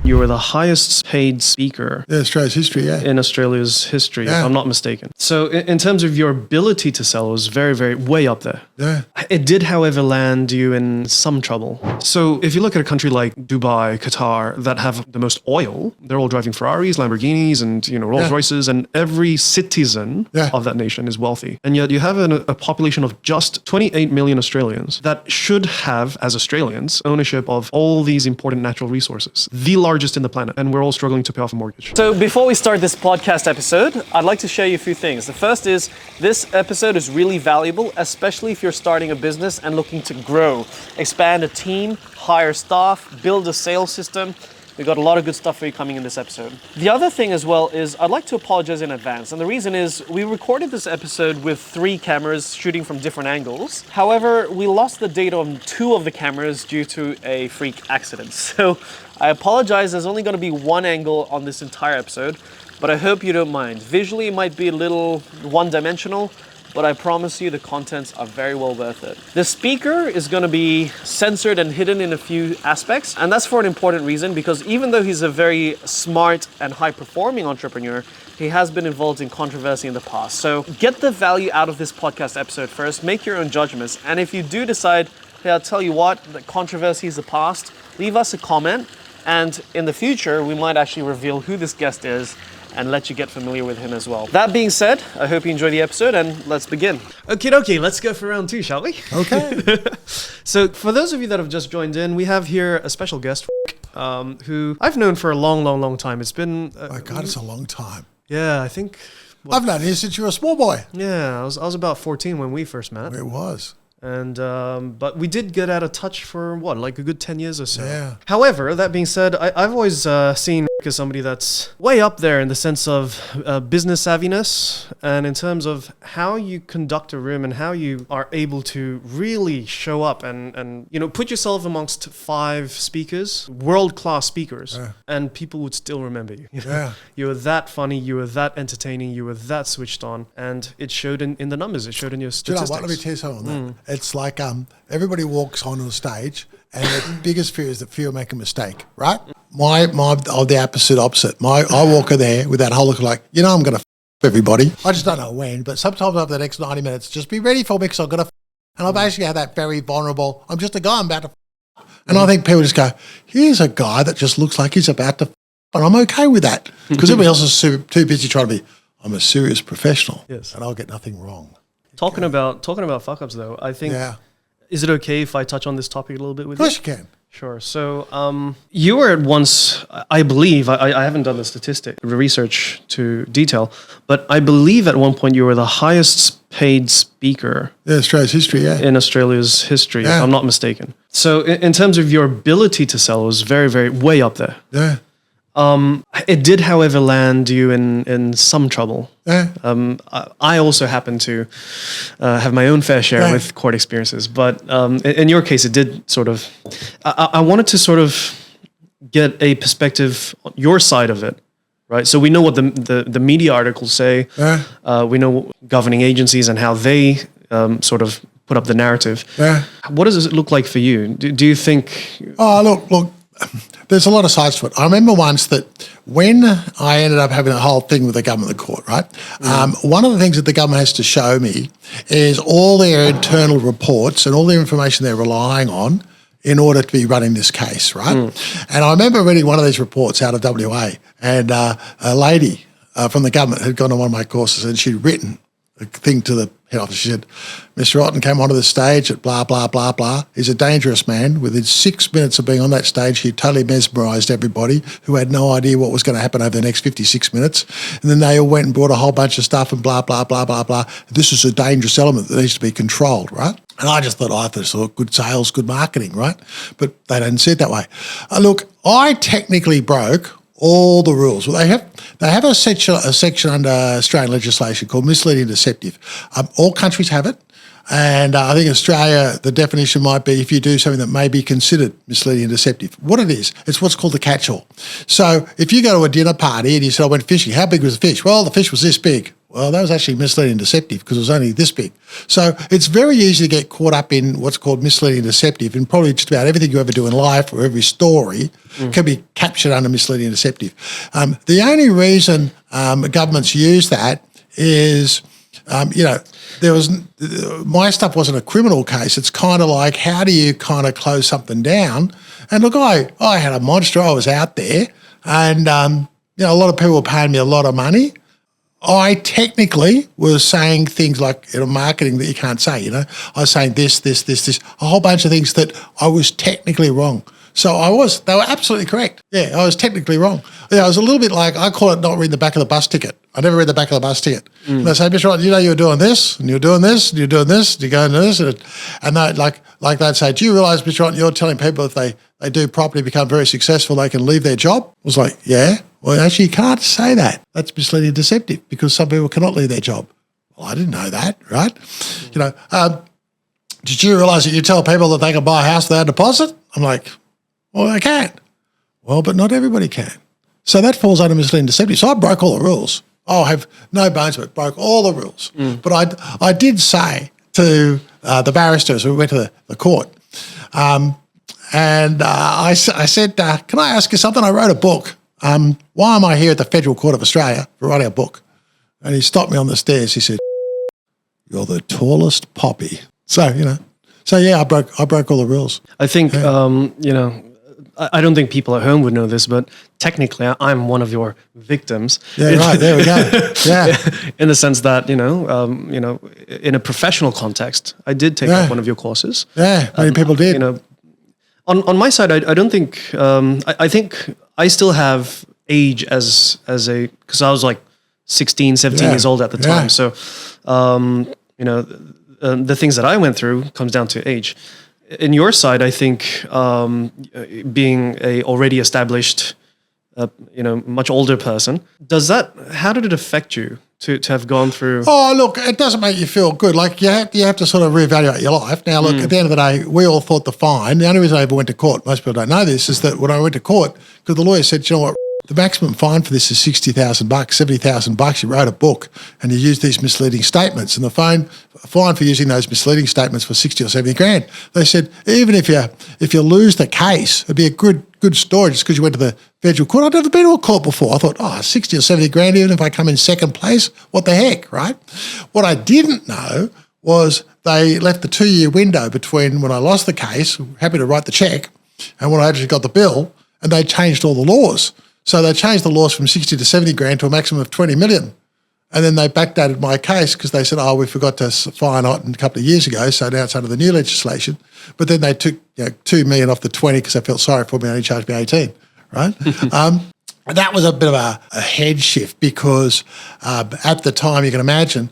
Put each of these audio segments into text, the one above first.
You were the highest paid speaker in Australia's history, in Australia's history, if I'm not mistaken. So in terms of your ability to sell, it was very, very way up there. Yeah. It did, however, land you in some trouble. So if you look at a country like Dubai, Qatar, that have the most oil, they're all driving Ferraris, Lamborghinis, and Rolls Royces, and every citizen of that nation is wealthy. And yet you have a population of just 28 million Australians that should have, as Australians, ownership of all these important natural resources, the largest in the planet, and we're all struggling to pay off a mortgage. So before we start this podcast episode, I'd like to share you a few things. The first is this episode is really valuable, especially if you're starting a business and looking to grow, expand a team, hire staff, build a sales system. We've got a lot of good stuff for you coming in this episode. The other thing as well is I'd like to apologize in advance. And the reason is we recorded this episode with 3 cameras shooting from different angles. However, we lost the data on 2 of the cameras due to a freak accident. So I apologize. There's only going to be 1 angle on this entire episode, but I hope you don't mind. Visually, it might be a little one-dimensional, but I promise you the contents are very well worth it. The speaker is going to be censored and hidden in a few aspects, and that's for an important reason, because even though he's a very smart and high-performing entrepreneur, he has been involved in controversy in the past. So get the value out of this podcast episode first, make your own judgments, and if you do decide, hey, I'll tell you what, the controversy is the past, leave us a comment, and in the future, we might actually reveal who this guest is and let you get familiar with him as well. That being said, I hope you enjoy the episode, and let's begin. Okay, let's go for round 2, shall we? Okay. So for those of you that have just joined in, we have here a special guest who I've known for a long time. It's been... my God, it's a long time. Yeah, I think... I've known you since you were a small boy. Yeah, I was about 14 when we first met. It was. And but we did get out of touch for like a good 10 years or so. Yeah. However, that being said, I've always seen Rick as somebody that's way up there in the sense of business savviness and in terms of how you conduct a room and how you are able to really show up and put yourself amongst 5 speakers, world-class speakers, and people would still remember you. Yeah. You were that funny, you were that entertaining, you were that switched on, and it showed in the numbers, it showed in your statistics. Do you know what? Let me tell you something on that. It's like everybody walks onto the stage, and the biggest fear is the fear of making a mistake, right? The opposite. I walk in there with that whole look like, I'm going to everybody. I just don't know when, but sometimes over the next 90 minutes, just be ready for me because I'm going to and I basically have that very vulnerable, I'm just a guy, I'm about to and I think people just go, here's a guy that just looks like he's about to and I'm okay with that because everybody else is too busy trying to be, I'm a serious professional and I'll get nothing wrong. Talking about fuck-ups, though, I think, is it okay if I touch on this topic a little bit with you? Of course you can. Sure. So you were at once, I believe, I haven't done the research to detail, but I believe at one point you were the highest paid speaker in Australia's history, in Australia's history, if I'm not mistaken. So in terms of your ability to sell, it was very, very way up there. Yeah. It did, however, land you in some trouble. Yeah. I also happen to have my own fair share with court experiences, but in your case, it did sort of. I wanted to sort of get a perspective, your side of it, right? So we know what the media articles say. Yeah. We know governing agencies and how they sort of put up the narrative. Yeah. What does it look like for you? Do you think? Oh, look. There's a lot of sides to it. I remember once that when I ended up having a whole thing with the government, the court, right? One of the things that the government has to show me is all their internal reports and all the information they're relying on in order to be running this case, right? And I remember reading one of these reports out of WA, and a lady from the government had gone on one of my courses and she'd written a thing to the head office. She said, Mr. Otten came onto the stage at blah, blah, blah, blah. He's a dangerous man. Within 6 minutes of being on that stage, he totally mesmerised everybody who had no idea what was going to happen over the next 56 minutes. And then they all went and bought a whole bunch of stuff and blah, blah, blah, blah, blah. This is a dangerous element that needs to be controlled, right? And I just thought, good sales, good marketing, right? But they didn't see it that way. Look, I technically broke all the rules. Well, they have a section under Australian legislation called misleading and deceptive. All countries have it, and I think Australia, the definition might be if you do something that may be considered misleading and deceptive. What it is, it's what's called the catch-all. So if you go to a dinner party and you say, I went fishing, how big was the fish? Well, the fish was this big. Well, that was actually misleading and deceptive because it was only this big. So it's very easy to get caught up in what's called misleading and deceptive, and probably just about everything you ever do in life or every story can be captured under misleading and deceptive. The only reason governments use that is, my stuff wasn't a criminal case. It's kind of like, how do you kind of close something down? And look, I had a monster. I was out there, and a lot of people were paying me a lot of money. I technically was saying things like marketing that you can't say. I was saying this, a whole bunch of things that I was technically wrong. So they were absolutely correct. Yeah, I was technically wrong. Yeah, I was a little bit like, I call it not reading the back of the bus ticket. I never read the back of the bus ticket. And they say, Mr. Wright, you were doing this, and you're doing this, and you're doing this, and you're going to this. And they, like they'd say, do you realise, Mr. Wright, you're telling people if they do properly, become very successful, they can leave their job? I was like, yeah. Well, actually, you can't say that. That's misleading and deceptive because some people cannot leave their job. Well, I didn't know that, right? Did you realise that you tell people that they can buy a house without a deposit? I'm like, well, they can. Well, but not everybody can. So that falls under misleading and deceptive. So I broke all the rules. I have no bones of it, broke all the rules. But I did say to the barristers when we went to the court, I said, can I ask you something? I wrote a book. Why am I here at the Federal Court of Australia for writing a book? And he stopped me on the stairs. He said, you're the tallest poppy. So, I broke all the rules. I think, I don't think people at home would know this, but technically I'm one of your victims. Yeah, right. There we go. Yeah. In the sense that, in a professional context, I did take up one of your courses. Yeah, many people did. On my side, I don't think, I think I still have age because I was like 16, 17 years old at the time. So, the things that I went through comes down to age. In your side, I think being a already established, much older person, how did it affect you to have gone through? Oh, look, it doesn't make you feel good. Like you have to sort of reevaluate your life. Now, look, at the end of the day, we all thought the fine. The only reason I ever went to court, most people don't know this, is that when I went to court, because the lawyer said, you know what, the maximum fine for this is $60,000, $70,000. You wrote a book and you used these misleading statements, and the fine for using those misleading statements was 60 or 70 grand. They said even if you lose the case, it'd be a good story just because you went to the federal court. I'd never been to a court before. I thought, 60 or 70 grand, even if I come in second place, what the heck, right? What I didn't know was they left the 2-year window between when I lost the case, happy to write the check, and when I actually got the bill, and they changed all the laws. So they changed the laws from 60 to 70 grand to a maximum of 20 million. And then they backdated my case because they said, we forgot to fine it a couple of years ago, so now it's under the new legislation. But then they took 2 million off the 20 because they felt sorry for me and only charged me 18, right? That was a bit of a head shift because at the time, you can imagine,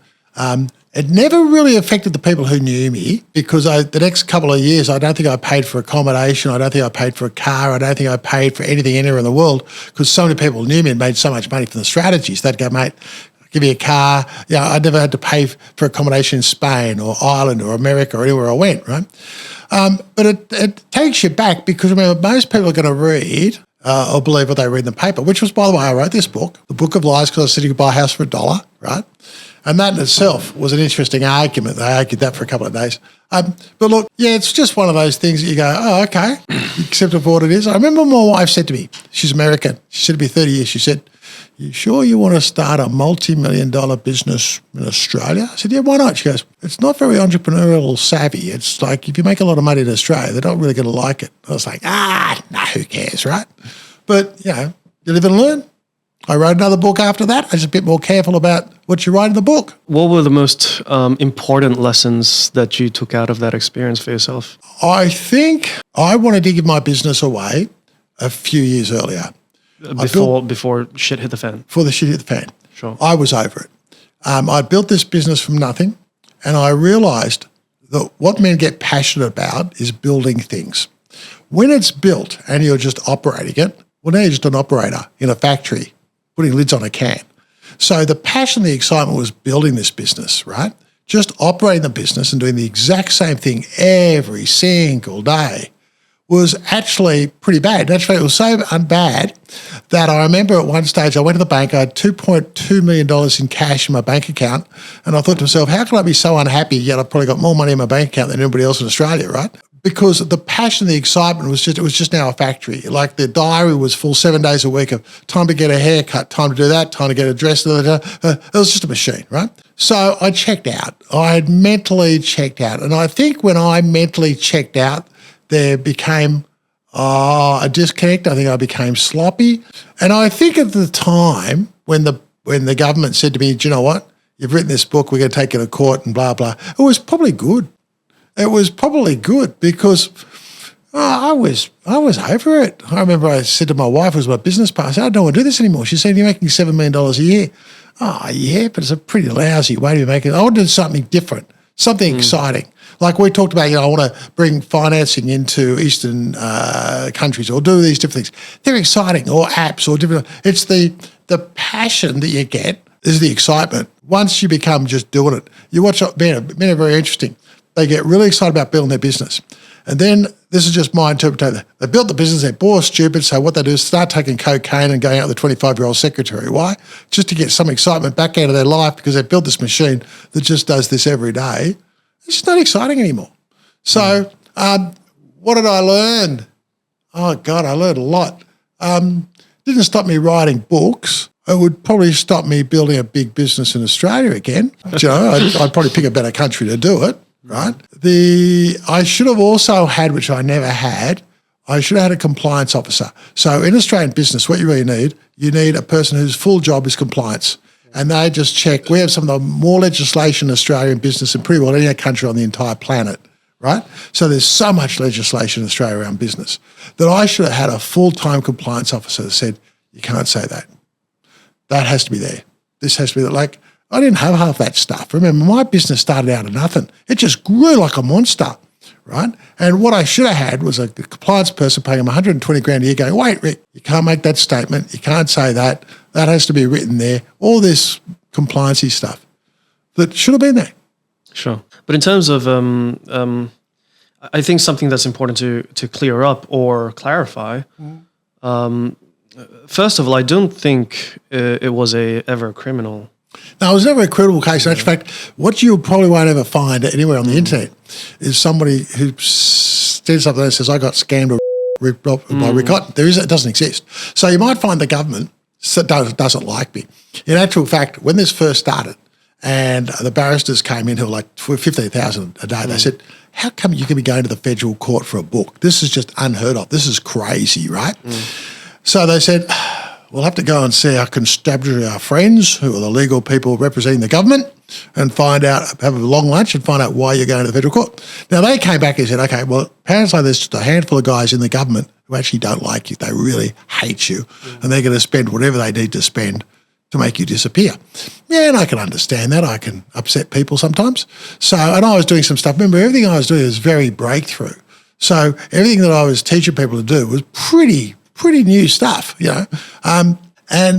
it never really affected the people who knew me because the next couple of years, I don't think I paid for accommodation. I don't think I paid for a car. I don't think I paid for anything anywhere in the world because so many people knew me and made so much money from the strategies. They'd go, mate, I'll give you a car. I never had to pay for accommodation in Spain or Ireland or America or anywhere I went, right? But it takes you back because, remember, most people are going to read or believe what they read in the paper, which was, by the way, I wrote this book, The Book of Lies, because I said you could buy a house for $1, right? And that in itself was an interesting argument. They argued that for a couple of days. But look, it's just one of those things that you go, oh, okay, accept it for what it is. I remember my wife said to me, she's American, she said to me 30 years, she said, you sure you want to start a multi-million-dollar business in Australia? I said, yeah, why not? She goes, it's not very entrepreneurial savvy. It's like if you make a lot of money in Australia, they're not really going to like it. I was like, no, who cares, right? But, you live and learn. I wrote another book after that. I was a bit more careful about what you write in the book. What were the most important lessons that you took out of that experience for yourself? I think I wanted to give my business away a few years earlier. Before shit hit the fan? Before the shit hit the fan. Sure. I was over it. I built this business from nothing, and I realised that what men get passionate about is building things. When it's built and you're just operating it, well, now you're just an operator in a factory, putting lids on a can. So the passion, the excitement was building this business, right? Just operating the business and doing the exact same thing every single day was actually pretty bad. Actually, it was so bad that I remember at one stage I went to the bank, I had $2.2 million in cash in my bank account, and I thought to myself, how can I be so unhappy yet I've probably got more money in my bank account than anybody else in Australia, right? Because the passion, the excitement it was just now a factory. Like the diary was full 7 days a week of time to get a haircut, time to do that, time to get a dress. It was just a machine, right? So I checked out. I had mentally checked out. And I think when I mentally checked out, there became a disconnect. I think I became sloppy. And I think at the time when the government said to me, do you know what? You've written this book, we're going to take you to court and blah, blah. It was probably good. It was probably good because I was over it. I remember I said to my wife, who was my business partner, I said, I don't want to do this anymore. She said, you're making $7 million a year. Oh, yeah, but it's a pretty lousy way to be making it. I want to do something different, something exciting. Like we talked about, I want to bring financing into Eastern countries or do these different things. They're exciting, or apps or different. It's the passion that you get is the excitement. Once you become just doing it, you watch men are very interesting. They get really excited about building their business. And then, this is just my interpretation, they built the business, they're bored, stupid, so what they do is start taking cocaine and going out with the 25-year-old secretary. Why? Just to get some excitement back out of their life because they've built this machine that just does this every day. It's not exciting anymore. So what did I learn? Oh, God, I learned a lot. Didn't stop me writing books. It would probably stop me building a big business in Australia again. I'd probably pick a better country to do it, right? I should have also had, which I never had, I should have had a compliance officer. So in Australian business, what you really need a person whose full job is compliance. And they just check. We have some of the more legislation in Australian business than pretty well any other country on the entire planet, right? So there's so much legislation in Australia around business that I should have had a full-time compliance officer that said, you can't say that. That has to be there. This has to be there. Like, I didn't have half that stuff. Remember, my business started out of nothing. It just grew like a monster, right? And what I should have had was a compliance person paying him 120 grand a year going, wait, Rick, you can't make that statement. You can't say that. That has to be written there. All this compliance-y stuff that should have been there. Sure. But in terms of, I think something that's important to clear up or clarify, first of all, I don't think it was ever a criminal. No, it was never a credible case. In actual fact, what you probably won't ever find anywhere on the internet is somebody who says something and says, I got scammed or ripped off by Rick Cotton. It doesn't exist. So you might find the government doesn't like me. In actual fact, when this first started and the barristers came in who were like $15,000 a day, they said, how come you can be going to the federal court for a book? This is just unheard of. This is crazy, right? So they said, we'll have to go and see our constabulary, our friends who are the legal people representing the government and find out, have a long lunch and find out why you're going to the federal court. Now, they came back and said, okay, well, apparently there's just a handful of guys in the government who actually don't like you. They really hate you and they're going to spend whatever they need to spend to make you disappear. Yeah, and I can understand that. I can upset people sometimes. So, and I was doing some stuff. Remember, everything I was doing was very breakthrough. So everything that I was teaching people to do was pretty new stuff, and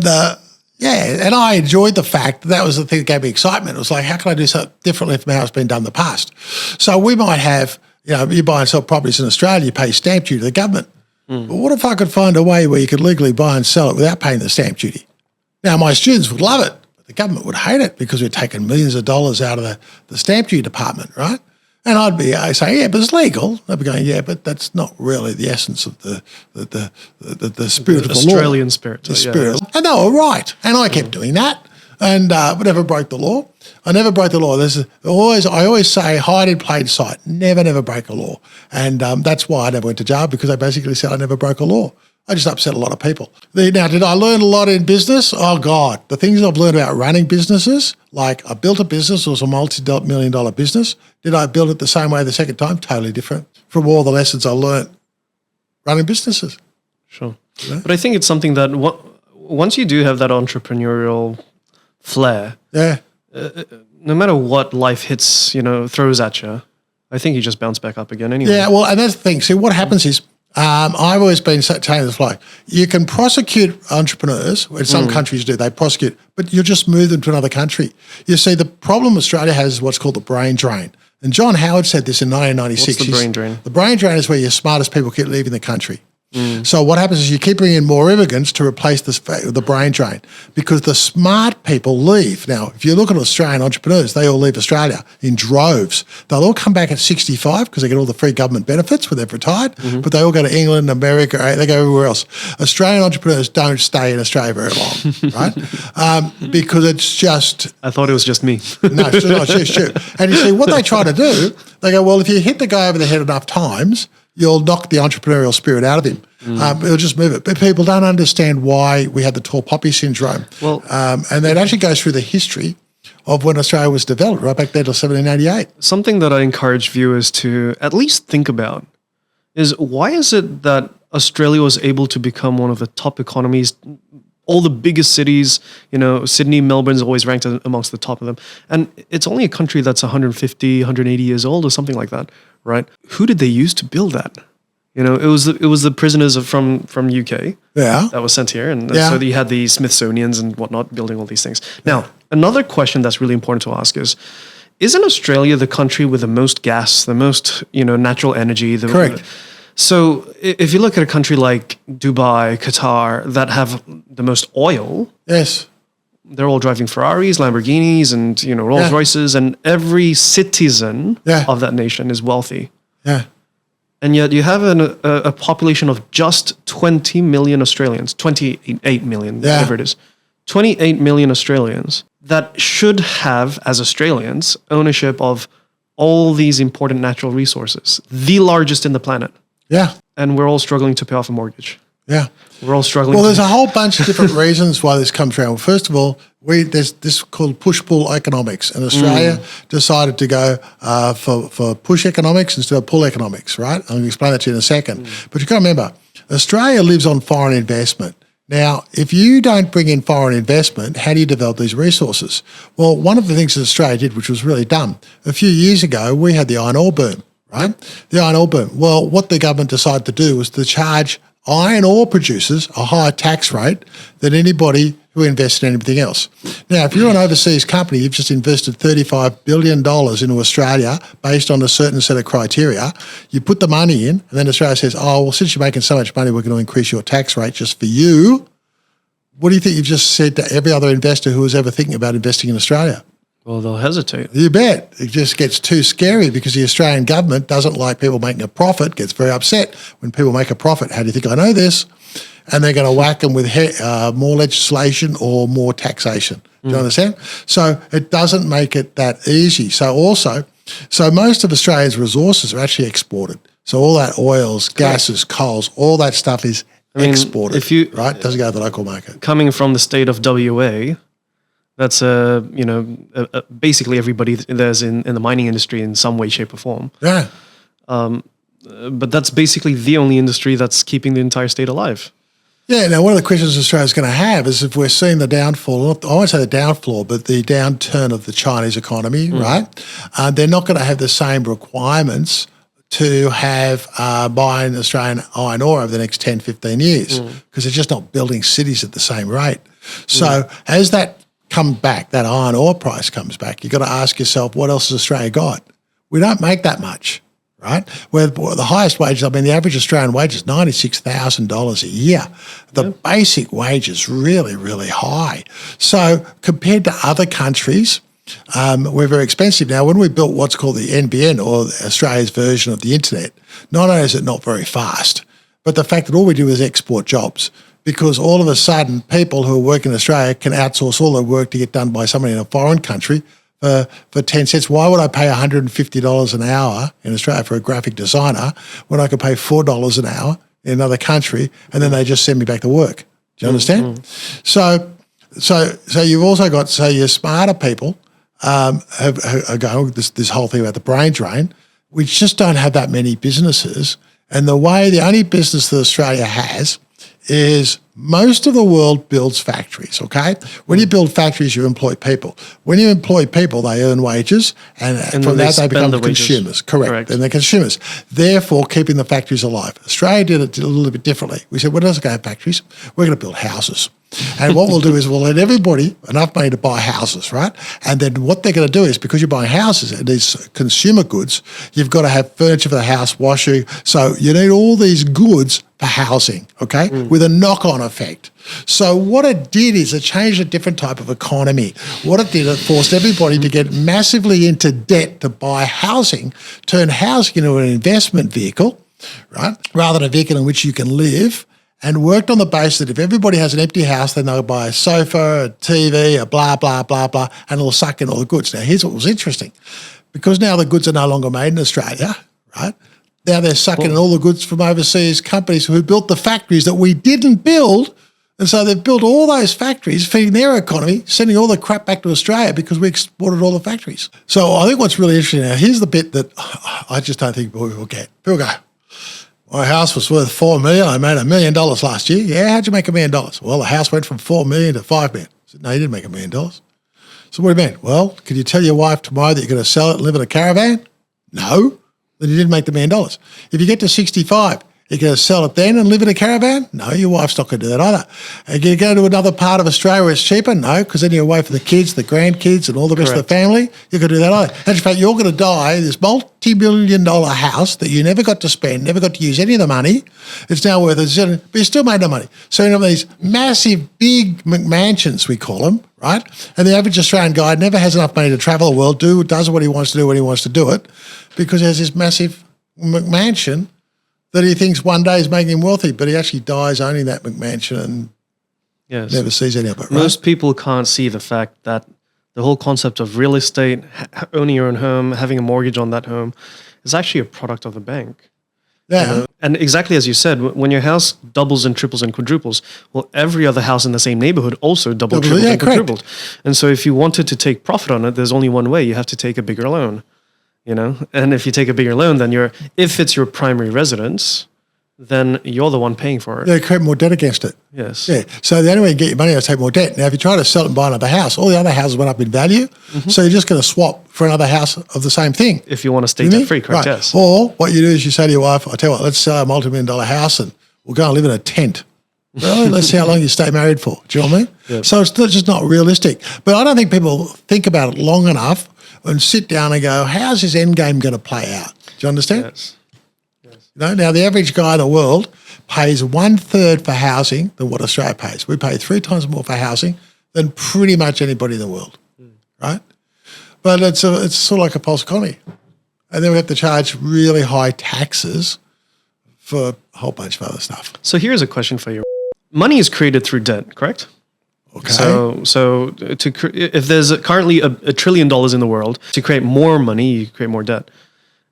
I enjoyed the fact that was the thing that gave me excitement. It was like, how can I do something differently from how it's been done in the past? So we might have, you buy and sell properties in Australia, you pay stamp duty to the government. But what if I could find a way where you could legally buy and sell it without paying the stamp duty? Now, my students would love it, but the government would hate it because we're taking millions of dollars out of the stamp duty department, right? And I say, yeah, but it's legal. They'd be going, yeah, but that's not really the essence of the spirit of the law. Australian spirit. The spirit. And they were right. And I kept doing that. And but never broke the law. I never broke the law. I always say, hide in plain sight. Never break a law. And that's why I never went to jail, because I basically said I never broke a law. I just upset a lot of people. Now, did I learn a lot in business? Oh, God. The things I've learned about running businesses, like I built a business, it was a multi-million-dollar business. Did I build it the same way the second time? Totally different from all the lessons I learned running businesses. Sure. Yeah. But I think it's something that once you do have that entrepreneurial flair, no matter what life hits, throws at you, I think you just bounce back up again anyway. Yeah, well, and that's the thing. See, what happens is, I've always been saying this, like, you can prosecute entrepreneurs, which some countries do, they prosecute, but you just move them to another country. You see, the problem Australia has is what's called the brain drain. And John Howard said this in 1996. What's the brain drain? The brain drain is where your smartest people keep leaving the country. So what happens is you keep bringing in more immigrants to replace the brain drain because the smart people leave. Now, if you look at Australian entrepreneurs, they all leave Australia in droves. They'll all come back at 65 because they get all the free government benefits when they've retired, but they all go to England, America, they go everywhere else. Australian entrepreneurs don't stay in Australia very long, right? Because it's just... I thought it was just me. No, it's not. It's true. And you see, what they try to do, they go, well, if you hit the guy over the head enough times, you'll knock the entrepreneurial spirit out of him. It'll just move it. But people don't understand why we had the tall poppy syndrome. Well, and that actually goes through the history of when Australia was developed, right back there to 1788. something that I encourage viewers to at least think about is why is it that Australia was able to become one of the top economies? All the biggest cities, Sydney, Melbourne's always ranked amongst the top of them. And it's only a country that's 150, 180 years old or something like that, right? Who did they use to build that? It was the prisoners from UK that was sent here. And so you had the Smithsonians and whatnot building all these things. Now, another question that's really important to ask is, isn't Australia the country with the most gas, the most, natural energy? Correct. So if you look at a country like Dubai, Qatar, that have the most oil, Yes. they're all driving Ferraris, Lamborghinis, and Rolls Royces, and every citizen of that nation is wealthy. Yeah. And yet you have a population of just 20 million Australians, 28 million, whatever it is, 28 million Australians that should have, as Australians, ownership of all these important natural resources, the largest in the planet. Yeah. And we're all struggling to pay off a mortgage. Yeah. We're all struggling. Well, there's a whole bunch of different reasons why this comes around. Well, first of all, there's this called push-pull economics, and Australia decided to go for push economics instead of pull economics, right? I'm going to explain that to you in a second. But you've got to remember, Australia lives on foreign investment. Now, if you don't bring in foreign investment, how do you develop these resources? Well, one of the things that Australia did, which was really dumb, a few years ago, we had the iron ore boom, right? The iron ore boom. Well, what the government decided to do was to charge iron ore producers a higher tax rate than anybody who invested in anything else. Now, if you're an overseas company, you've just invested $35 billion into Australia based on a certain set of criteria, you put the money in, and then Australia says, oh, well, since you're making so much money, we're going to increase your tax rate just for you. What do you think you've just said to every other investor who was ever thinking about investing in Australia? Well, they'll hesitate. You bet. It just gets too scary because the Australian government doesn't like people making a profit, gets very upset when people make a profit. How do you think I know this? And they're going to whack them with more legislation or more taxation. Do you understand? So it doesn't make it that easy. So most of Australia's resources are actually exported. So all that oils, gases, coals, all that stuff is exported, right? Doesn't go to the local market. Coming from the state of WA, that's basically everybody there's in the mining industry in some way, shape, or form. Yeah. But that's basically the only industry that's keeping the entire state alive. Yeah. Now, one of the questions Australia's going to have is if we're seeing the downfall, I won't say the downfall, but the downturn of the Chinese economy, right? They're not going to have the same requirements to have buying Australian iron ore over the next 10, 15 years because they're just not building cities at the same rate. So as that comes back, that iron ore price comes back, you've got to ask yourself, what else has Australia got? We don't make that much, right? Where the highest wages, the average Australian wage is $96,000 a year. The basic wage is really, really high. So compared to other countries, we're very expensive. Now, when we built what's called the NBN, or Australia's version of the internet, not only is it not very fast, but the fact that all we do is export jobs, because all of a sudden people who are working in Australia can outsource all their work to get done by somebody in a foreign country for 10 cents. Why would I pay $150 an hour in Australia for a graphic designer when I could pay $4 an hour in another country and then they just send me back to work? Do you understand? So you've also got, your smarter people are going, this whole thing about the brain drain. We just don't have that many businesses. And the only business that Australia has is most of the world builds factories, okay? When you build factories, you employ people. When you employ people, they earn wages, and from that they become consumers. Correct. And they're consumers, therefore keeping the factories alive. Australia did it a little bit differently. We said, we're not going to have factories. We're going to build houses. And what we'll do is we'll let everybody enough money to buy houses, right? And then what they're going to do is, because you're buying houses and these consumer goods, you've got to have furniture for the house, washing. So you need all these goods for housing, okay, with a knock-on effect. So what it did is it changed a different type of economy. What it did, it forced everybody to get massively into debt to buy housing, turn housing into an investment vehicle, right, rather than a vehicle in which you can live, and worked on the basis that if everybody has an empty house, then they'll buy a sofa, a TV, a blah, blah, blah, blah, and it'll suck in all the goods. Now, here's what was interesting. Because now the goods are no longer made in Australia, right, now they're sucking in all the goods from overseas companies who built the factories that we didn't build. And so they've built all those factories, feeding their economy, sending all the crap back to Australia because we exported all the factories. So I think what's really interesting now, here's the bit that I just don't think people will get. People go, my house was worth $4 million. I made $1 million last year. Yeah, how'd you make $1 million? Well, the house went from $4 million to $5 million. I said, no, you didn't make $1 million. So what do you mean? Well, can you tell your wife tomorrow that you're going to sell it and live in a caravan? No. Then you didn't make the $1 million. If you get to 65, you're going to sell it then and live in a caravan? No, your wife's not going to do that either. Are you going to go to another part of Australia where it's cheaper? No, because then you're away from the kids, the grandkids, and all the rest of the family. You're going to do that either. And in fact, you're going to die in this multi-million-dollar house that you never got to spend, never got to use any of the money. It's now worth $1, but you still made no money. So you have these massive, big McMansions, we call them, right? And the average Australian guy never has enough money to travel the world, does what he wants to do when he wants to do it, because he has this massive McMansion that he thinks one day is making him wealthy, but he actually dies owning that McMansion and never sees any of it. Right? Most people can't see the fact that the whole concept of real estate, owning your own home, having a mortgage on that home, is actually a product of the bank. Yeah. You know? And exactly as you said, when your house doubles and triples and quadruples, well, every other house in the same neighborhood also tripled and quadrupled. And so if you wanted to take profit on it, there's only one way. You have to take a bigger loan. You know, and if you take a bigger loan, then if it's your primary residence, then you're the one paying for it. Yeah, create more debt against it. Yes. Yeah. So the only way you get your money is to take more debt. Now, if you try to sell it and buy another house, all the other houses went up in value. Mm-hmm. So you're just going to swap for another house of the same thing. If you want to stay debt free, correct? Right. Yes. Or what you do is you say to your wife, I tell you what, let's sell a multi-million-dollar house and we'll go and live in a tent. Well, let's see how long you stay married for. Do you know what I mean? Yep. So it's just not realistic. But I don't think people think about it long enough and sit down and go, how's this end game going to play out? Do you understand? Yes. You know, now the average guy in the world pays 1/3 for housing than what Australia pays. We pay 3 times more for housing than pretty much anybody in the world, right? But it's sort of like a pulse economy. And then we have to charge really high taxes for a whole bunch of other stuff. So here's a question for you. Money is created through debt, correct? Okay. So if there's currently $1 trillion in the world, to create more money, you create more debt.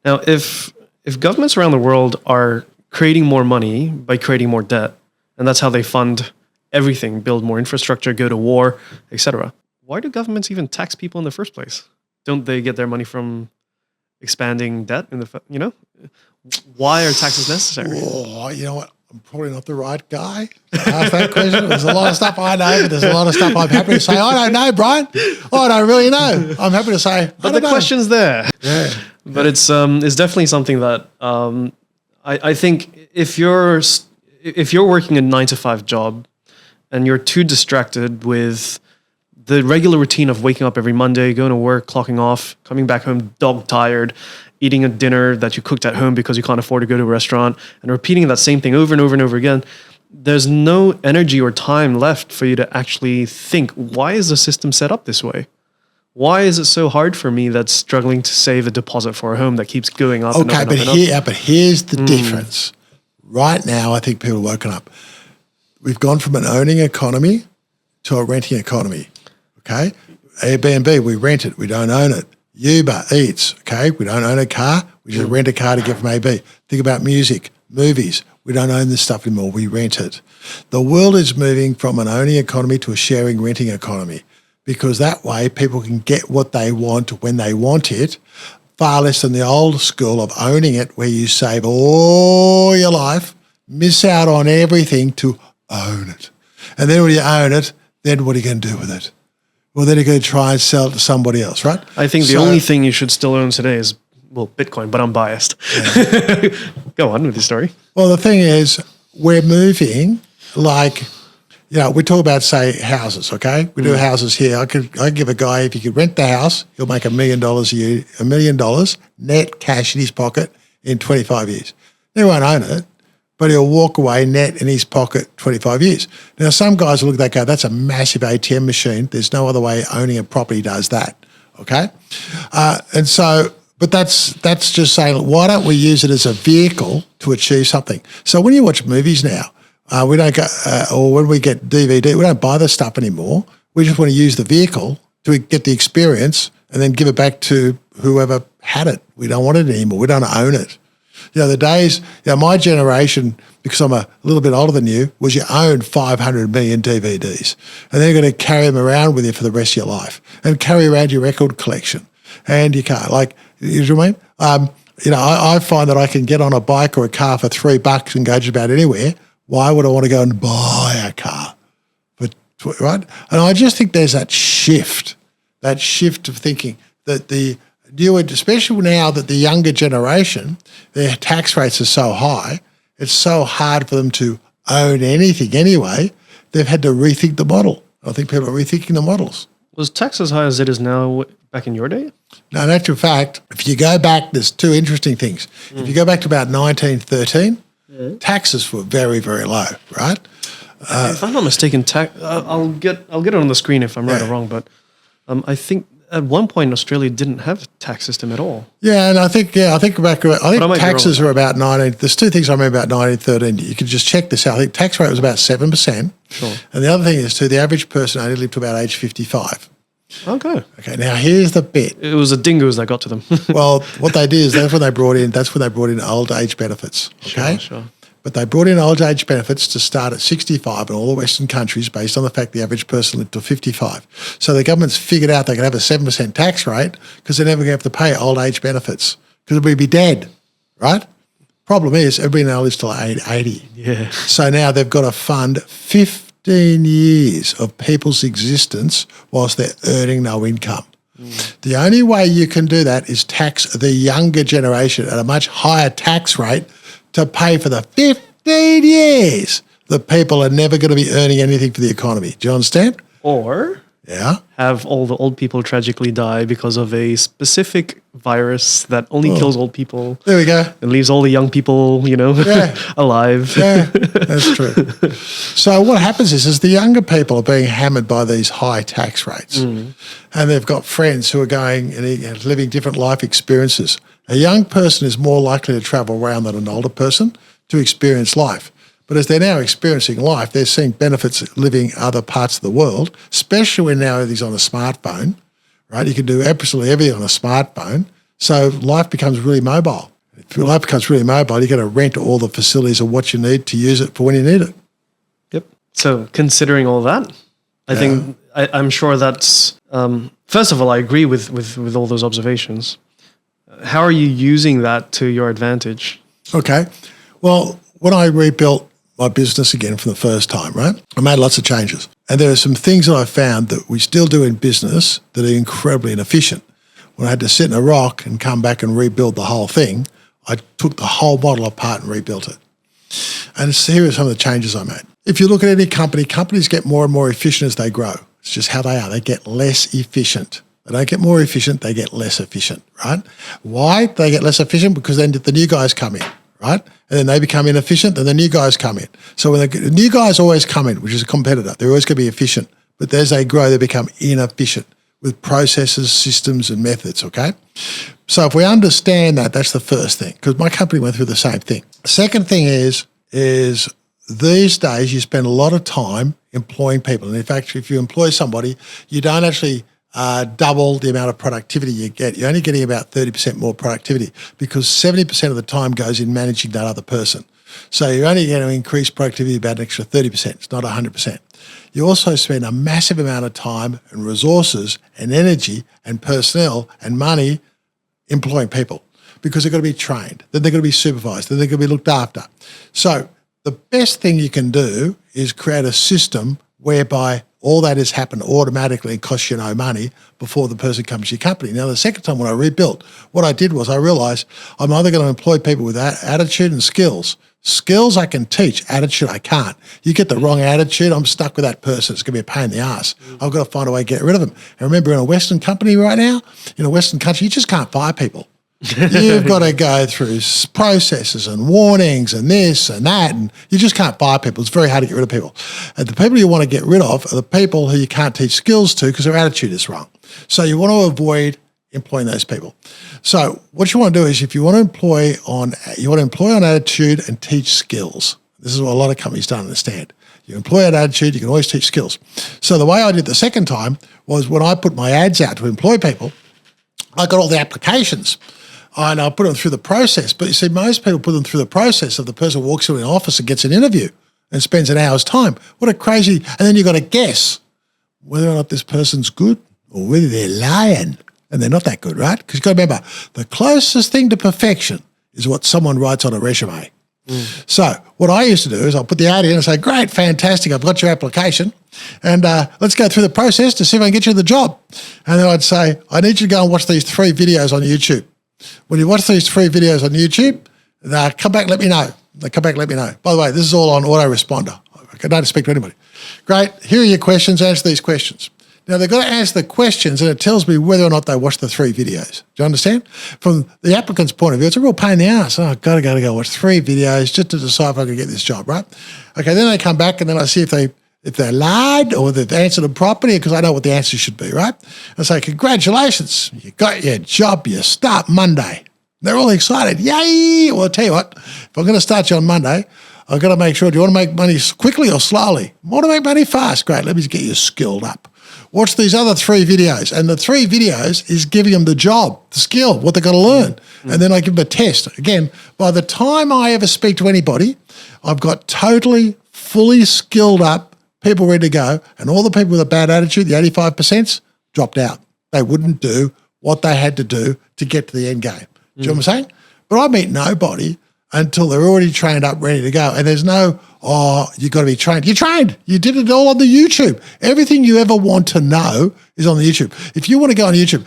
Now, if governments around the world are creating more money by creating more debt, and that's how they fund everything, build more infrastructure, go to war, etc., why do governments even tax people in the first place? Don't they get their money from expanding debt? Why are taxes necessary? Oh, you know what? I'm probably not the right guy to ask that question. There's a lot of stuff I know, but there's a lot of stuff I'm happy to say, I don't know, Brian. I don't really know. I'm happy to say, but the question's there. Yeah. But it's definitely something that I think if you're working a 9-to-5 job and you're too distracted with the regular routine of waking up every Monday, going to work, clocking off, coming back home dog tired, eating a dinner that you cooked at home because you can't afford to go to a restaurant, and repeating that same thing over and over and over again, there's no energy or time left for you to actually think, why is the system set up this way? Why is it so hard for me that's struggling to save a deposit for a home that keeps going up and up and up and up? But here's the difference. Right now, I think people are woken up. We've gone from an owning economy to a renting economy, okay? Airbnb, we rent it, we don't own it. Uber Eats, okay? We don't own a car. We just rent a car to get from AB. Think about music, movies. We don't own this stuff anymore. We rent it. The world is moving from an owning economy to a sharing renting economy, because that way people can get what they want when they want it, far less than the old school of owning it, where you save all your life, miss out on everything to own it. And then when you own it, then what are you going to do with it? Well, then you're going to try and sell it to somebody else, right? I think the only thing you should still own today is, well, Bitcoin, but I'm biased. Yeah. Go on with your story. Well, the thing is, we're moving like we talk about, say, houses, okay? We do houses here. I give a guy, if he could rent the house, he'll make $1 million a year, $1 million net cash in his pocket in 25 years. He won't own it, but he'll walk away net in his pocket 25 years. Now, some guys will look at that, go, that's a massive ATM machine. There's no other way owning a property does that, okay? But that's just saying, why don't we use it as a vehicle to achieve something? So when you watch movies now, we don't go, or when we get DVD, we don't buy the stuff anymore. We just want to use the vehicle to get the experience and then give it back to whoever had it. We don't want it anymore. We don't own it. The days, my generation, because I'm a little bit older than you, was you owned 500 million DVDs, and then you're going to carry them around with you for the rest of your life and carry around your record collection. And you can't, you know what I mean? I find that I can get on a bike or a car for $3 and go just about anywhere. Why would I want to go and buy a car? Right? And I just think there's that shift of thinking that the new, especially now that the younger generation, their tax rates are so high, it's so hard for them to own anything anyway, they've had to rethink the model. I think people are rethinking the models. Was tax as high as it is now back in your day? No, in actual fact, if you go back, there's two interesting things. If you go back to about 1913, taxes were very, very low, right? If I'm not mistaken, I'll get it on the screen if I'm right or wrong, but I think at one point Australia didn't have a tax system at all. Yeah, and I think taxes are about 19. There's two things I remember about 1913. You can just check this out. I think tax rate was about 7%. Sure. And the other thing is too, the average person only lived to about age 55. Okay. Okay. Now here's the bit. It was the dingoes that got to them. Well, what they did is that's when they brought in old age benefits. Okay. Sure. But they brought in old age benefits to start at 65 in all the Western countries based on the fact the average person lived to 55. So the government's figured out they can have a 7% tax rate because they're never going to have to pay old age benefits because we'd be dead, right? Problem is everybody now lives till 80. Yeah. So now they've got to fund 15 years of people's existence whilst they're earning no income. The only way you can do that is tax the younger generation at a much higher tax rate to pay for the 15 years that people are never going to be earning anything for the economy. Do you understand? Or have all the old people tragically die because of a specific virus that only kills old people. There we go. And leaves all the young people, alive. Yeah, that's true. So what happens is the younger people are being hammered by these high tax rates. And they've got friends who are going and living different life experiences. A young person is more likely to travel around than an older person to experience life. But as they're now experiencing life, they're seeing benefits living other parts of the world, especially when now everything's on a smartphone, right? You can do absolutely everything on a smartphone. So life becomes really mobile. If your life becomes really mobile, you're going to rent all the facilities of what you need to use it for when you need it. Yep. So considering all that, I think I'm sure that's, first of all, I agree with all those observations. How are you using that to your advantage? Okay. Well, when I rebuilt my business again for the first time, right, I made lots of changes. And there are some things that I found that we still do in business that are incredibly inefficient. When I had to sit in a rock and come back and rebuild the whole thing, I took the whole model apart and rebuilt it. And here are some of the changes I made. If you look at any company, companies get more and more efficient as they grow. It's just how they are. They get less efficient. They don't get more efficient, they get less efficient, right? Why they get less efficient? Because then the new guys come in, right? And then they become inefficient, then the new guys come in. So when the new guys always come in, which is a competitor, they're always going to be efficient. But as they grow, they become inefficient with processes, systems, and methods, okay? So if we understand that, that's the first thing, because my company went through the same thing. Second thing is these days you spend a lot of time employing people. And in fact, if you employ somebody, you don't actually double the amount of productivity you get. You're only getting about 30% more productivity because 70% of the time goes in managing that other person. So you're only going to increase productivity about an extra 30%. It's not 100%. You also spend a massive amount of time and resources and energy and personnel and money employing people because they're going to be trained, then they're going to be supervised, then they're going to be looked after. So the best thing you can do is create a system whereby all that has happened automatically and costs you no money before the person comes to your company. Now, the second time when I rebuilt, what I did was I realised I'm either going to employ people with attitude and skills. Skills I can teach, attitude I can't. You get the wrong attitude, I'm stuck with that person. It's going to be a pain in the ass. I've got to find a way to get rid of them. And remember, in a Western company right now, in a Western country, you just can't fire people. You've got to go through processes and warnings and this and that, and you just can't fire people. It's very hard to get rid of people. And the people you want to get rid of are the people who you can't teach skills to because their attitude is wrong. So you want to avoid employing those people. So what you want to do is if you want to employ on attitude and teach skills. This is what a lot of companies don't understand. You employ on attitude, you can always teach skills. So the way I did the second time was when I put my ads out to employ people, I got all the applications. And I'll put them through the process. But you see, most people put them through the process of the person walks into an office and gets an interview and spends an hour's time. What a crazy, and then you've got to guess whether or not this person's good or whether they're lying. And they're not that good, right? Because you've got to remember, the closest thing to perfection is what someone writes on a resume. So what I used to do is I'll put the ad in and say, great, fantastic, I've got your application. And let's go through the process to see if I can get you the job. And then I'd say, I need you to go and watch these 3 videos on YouTube. When you watch these 3 videos on YouTube, come back, let me know. Come back, let me know. By the way, this is all on autoresponder. I don't speak to anybody. Great. Here are your questions. Answer these questions. Now, they've got to answer the questions, and it tells me whether or not they watched the 3 videos. Do you understand? From the applicant's point of view, it's a real pain in the ass. Oh, I've got to go watch 3 videos just to decide if I can get this job, right? Okay, then they come back, and then I see if they lied or they've answered them properly because I know what the answer should be, right? I say, congratulations, you got your job, you start Monday. They're all excited. Yay! Well, I'll tell you what, if I'm going to start you on Monday, I've got to make sure, do you want to make money quickly or slowly? I want to make money fast. Great, let me get you skilled up. Watch these other 3 videos. And the 3 videos is giving them the job, the skill, what they've got to learn. And then I give them a test. Again, by the time I ever speak to anybody, I've got totally, fully skilled up people ready to go, and all the people with a bad attitude, the 85%, dropped out. They wouldn't do what they had to do to get to the end game. Do you know what I'm saying? But I meet nobody until they're already trained up, ready to go. And there's no, you've got to be trained. You're trained. You did it all on the YouTube. Everything you ever want to know is on the YouTube. If you want to go on YouTube,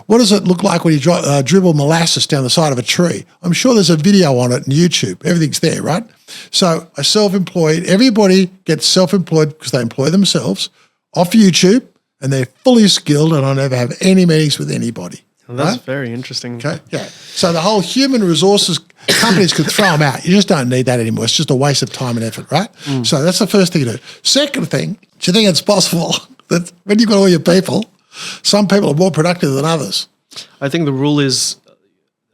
what does it look like when you dribble molasses down the side of a tree? I'm sure there's a video on it on YouTube. Everything's there, right? So I self-employed. Everybody gets self-employed because they employ themselves off YouTube, and they're fully skilled, and I never have any meetings with anybody. Well, that's very interesting. Okay, yeah. So the whole human resources companies could throw them out. You just don't need that anymore. It's just a waste of time and effort, right? So that's the first thing to do. Second thing, do you think it's possible that when you've got all your people, some people are more productive than others? I think the rule is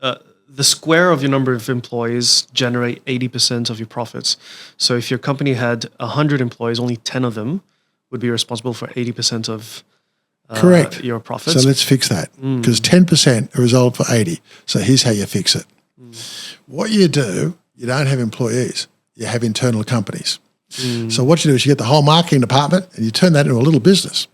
the square of your number of employees generate 80% of your profits. So if your company had 100 employees, only 10 of them would be responsible for 80% of Correct. Your profits. So let's fix that because 10% are resolved for 80. So here's how you fix it. What you do, you don't have employees. You have internal companies. So what you do is you get the whole marketing department and you turn that into a little business.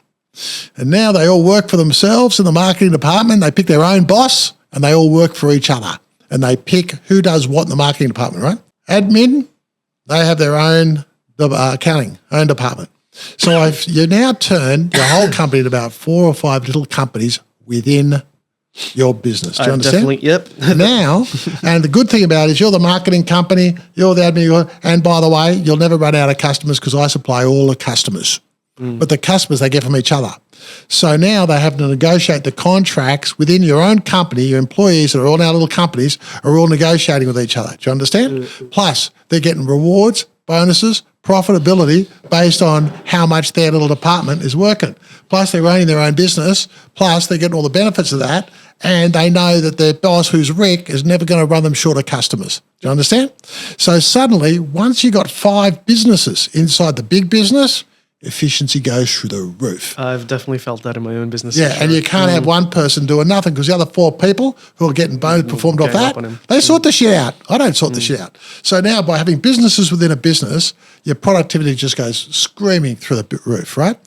And now they all work for themselves in the marketing department. They pick their own boss and they all work for each other. And they pick who does what in the marketing department, right? Admin, they have their own accounting, own department. So you now turn your whole company into about 4 or 5 little companies within your business. Do you understand? Definitely, yep. Now, and the good thing about it is you're the marketing company, you're the admin, and by the way, you'll never run out of customers because I supply all the customers. But the customers they get from each other. So now they have to negotiate the contracts within your own company. Your employees that are all now little companies are all negotiating with each other. Do you understand? Plus, they're getting rewards, bonuses, profitability based on how much their little department is working. Plus, they're running their own business. Plus, they're getting all the benefits of that. And they know that their boss, who's Rick, is never going to run them short of customers. Do you understand? So suddenly, once you got 5 businesses inside the big business, efficiency goes through the roof. I've definitely felt that in my own business. Yeah, and you can't have one person doing nothing because the other 4 people who are getting bonus performed off that, they sort the shit out. I don't sort the shit out. So now by having businesses within a business, your productivity just goes screaming through the roof, right?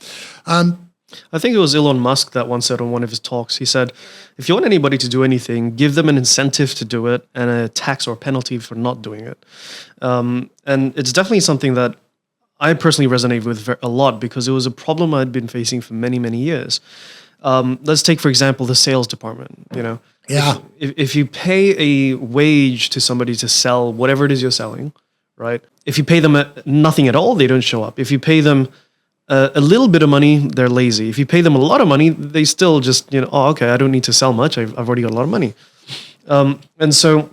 I think it was Elon Musk that once said on one of his talks, he said, if you want anybody to do anything, give them an incentive to do it and a tax or penalty for not doing it. And it's definitely something that I personally resonate with a lot because it was a problem I'd been facing for many, many years. Let's take, for example, the sales department. Yeah. If you pay a wage to somebody to sell whatever it is you're selling, right? If you pay them nothing at all, they don't show up. If you pay them a little bit of money, they're lazy. If you pay them a lot of money, they still just, oh, okay, I don't need to sell much. I've already got a lot of money. And so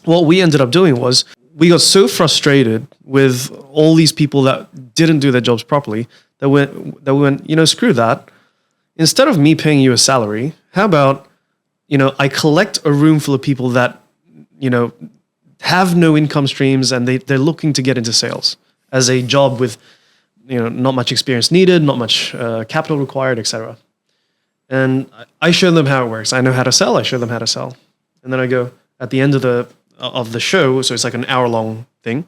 what we ended up doing was we got so frustrated with all these people that didn't do their jobs properly that we went, screw that. Instead of me paying you a salary, how about, I collect a room full of people that, have no income streams and they're looking to get into sales as a job with, not much experience needed, not much capital required, etc. And I show them how it works. I know how to sell. I show them how to sell. And then I go at the end of the show, so it's like an hour-long thing.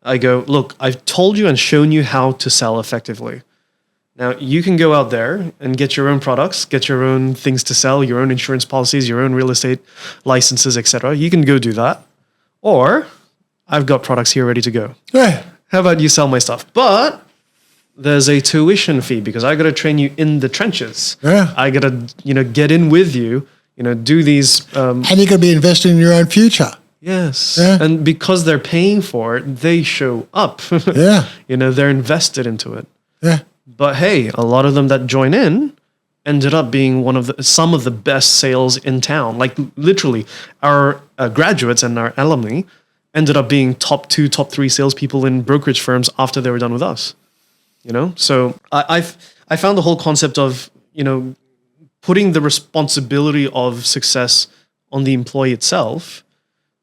I go, look, I've told you and shown you how to sell effectively. Now, you can go out there and get your own products, get your own things to sell, your own insurance policies, your own real estate licenses, etc. You can go do that. Or I've got products here ready to go. Yeah. How about you sell my stuff? But there's a tuition fee because I got to train you in the trenches. Yeah. I got to, get in with you, do these. And you could be investing in your own future. Yes. Yeah. And because they're paying for it, they show up. Yeah. They're invested into it. Yeah. But hey, a lot of them that join in ended up being some of the best sales in town. Like literally, our graduates and our alumni ended up being top 2, top 3 salespeople in brokerage firms after they were done with us. So I found the whole concept of putting the responsibility of success on the employee itself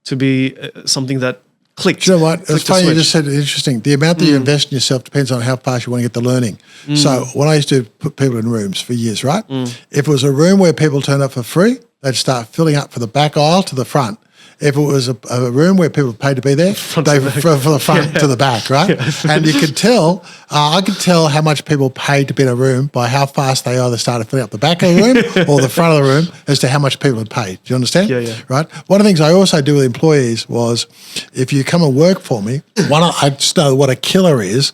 to be something that clicked. Do you know what? It's funny you just said it, interesting. The amount that you invest in yourself depends on how fast you want to get the learning. So when I used to put people in rooms for years, right? If it was a room where people turned up for free, they'd start filling up from the back aisle to the front. If it was a room where people paid to be there, they from the front to the back, right? Yeah. And you could tell, I could tell how much people paid to be in a room by how fast they either started filling up the back of the room or the front of the room as to how much people had paid. Do you understand? Yeah. Right? One of the things I also do with employees was if you come and work for me, I just know what a killer is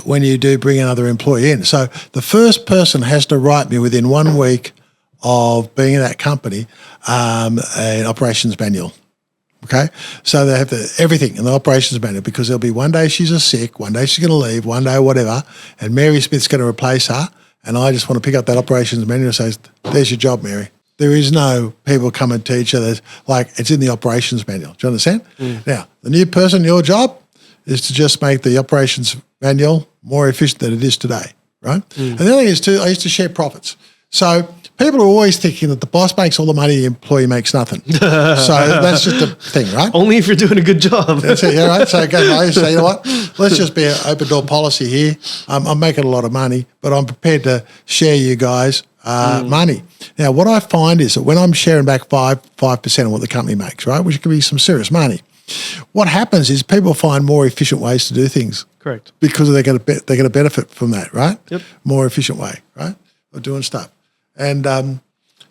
when you do bring another employee in. So the first person has to write me within 1 week of being in that company, an operations manual. Okay, so they have everything in the operations manual because there'll be one day she's sick, one day she's going to leave, one day whatever, and Mary Smith's going to replace her, and I just want to pick up that operations manual and say, "There's your job, Mary." There is no people come and teach her like it's in the operations manual. Do you understand? Now, the new person, your job is to just make the operations manual more efficient than it is today, right? And the other thing is too, I used to share profits. So people are always thinking that the boss makes all the money, the employee makes nothing. So that's just a thing, right? Only if you're doing a good job. That's it, yeah, right? So I say, you know what? Let's just be an open door policy here. I'm making a lot of money, but I'm prepared to share you guys money. Now, what I find is that when I'm sharing back 5% of what the company makes, right, which can be some serious money, what happens is people find more efficient ways to do things. Correct. Because they're going to benefit from that, right? Yep. More efficient way, right, of doing stuff. And,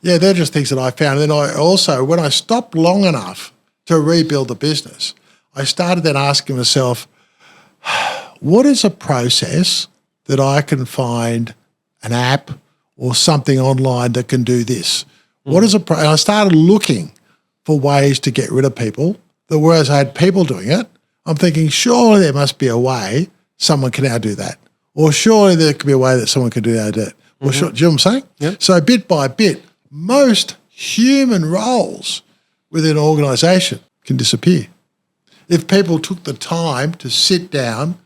they're just things that I found. And then I also, when I stopped long enough to rebuild the business, I started then asking myself, what is a process that I can find an app or something online that can do this? What is and I started looking for ways to get rid of people that whereas I had people doing it, I'm thinking, surely there must be a way someone can now do that. Or surely there could be a way that someone can do that. Well, sure, do you know what I'm saying? Yep. So bit by bit, most human roles within an organisation can disappear if people took the time to sit down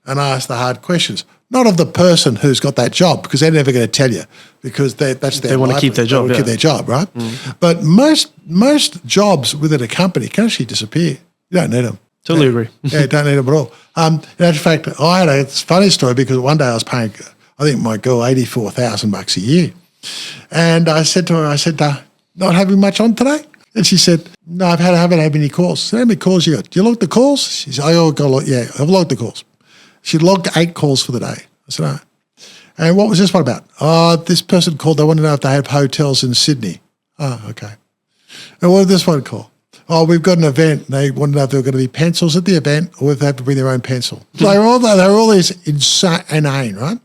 and ask the hard questions. Not of the person who's got that job, because they're never going to tell you, because that's their they want to keep their job. They want to keep their job, right? But most jobs within a company can actually disappear. You don't need them. Totally agree. Yeah, you don't need them at all. In fact, I had a funny story because one day I was paying, I think my girl, $84,000 a year. And I said to her, not having much on today? And she said, no, I haven't had many calls. I said, how many calls you got? Do you log the calls? She said, I've logged the calls. She logged 8 calls for the day. I said, no. And what was this one about? Oh, this person called, they wanted to know if they have hotels in Sydney. Oh, okay. And what did this one call? oh, we've got an event. They wanted to know if there were going to be pencils at the event or if they have to bring their own pencil. So they were all these inane, right?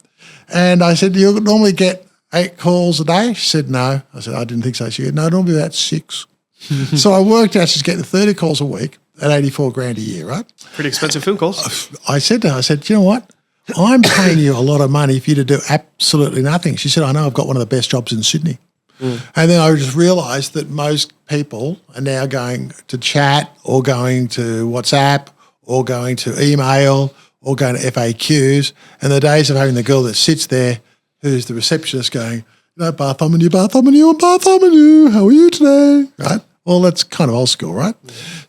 And I said, do you normally get 8 calls a day? She said, no. I said, I didn't think so. She said, no, normally about 6. So I worked out she's getting 30 calls a week at 84 grand a year, right? Pretty expensive phone calls. I said to her, you know what? I'm paying you a lot of money for you to do absolutely nothing. She said, I know, I've got one of the best jobs in Sydney. And then I just realised that most people are now going to chat or going to WhatsApp or going to email or going to FAQs. And the days of having the girl that sits there who's the receptionist going, bath on you, bath on you, bath on you, how are you today? Right? Well, that's kind of old school, right?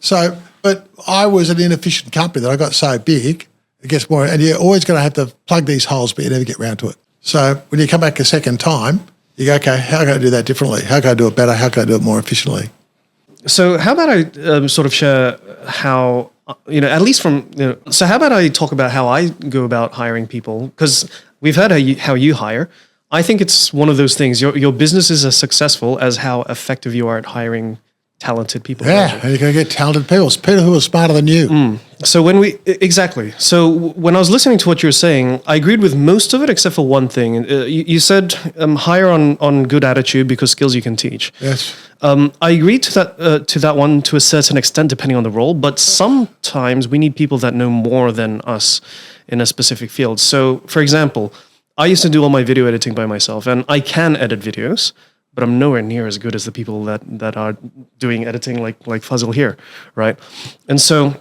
So, but I was an inefficient company that I got so big, it gets more, and you're always going to have to plug these holes, but you never get round to it. So when you come back a second time, you go, okay, how can I do that differently? How can I do it better? How can I do it more efficiently? So how about I sort of share how, at least from, so how about I talk about how I go about hiring people? Because we've heard how you hire. I think it's one of those things. Your business is as successful as how effective you are at hiring talented people. Yeah, and you're going to get talented people. It's people who are smarter than you. So exactly. So when I was listening to what you were saying, I agreed with most of it except for one thing. You said hire on good attitude because skills you can teach. Yes. I agreed to that one to a certain extent, depending on the role. But sometimes we need people that know more than us in a specific field. So, for example, I used to do all my video editing by myself, and I can edit videos, but I'm nowhere near as good as the people that are doing editing like Fuzzle here, right? And so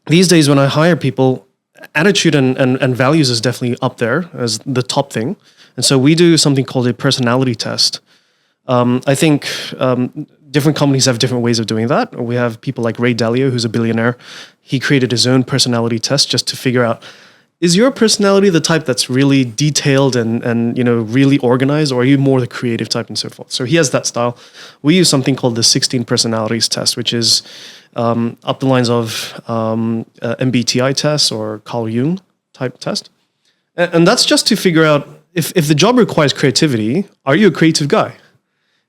these days when I hire people, attitude and values is definitely up there as the top thing. And so we do something called a personality test. I think different companies have different ways of doing that. We have people like Ray Dalio, who's a billionaire. He created his own personality test just to figure out, is your personality the type that's really detailed and really organized, or are you more the creative type and so forth? So he has that style. We use something called the 16 personalities test, which is up the lines of MBTI tests or Carl Jung type test. And that's just to figure out if the job requires creativity, are you a creative guy?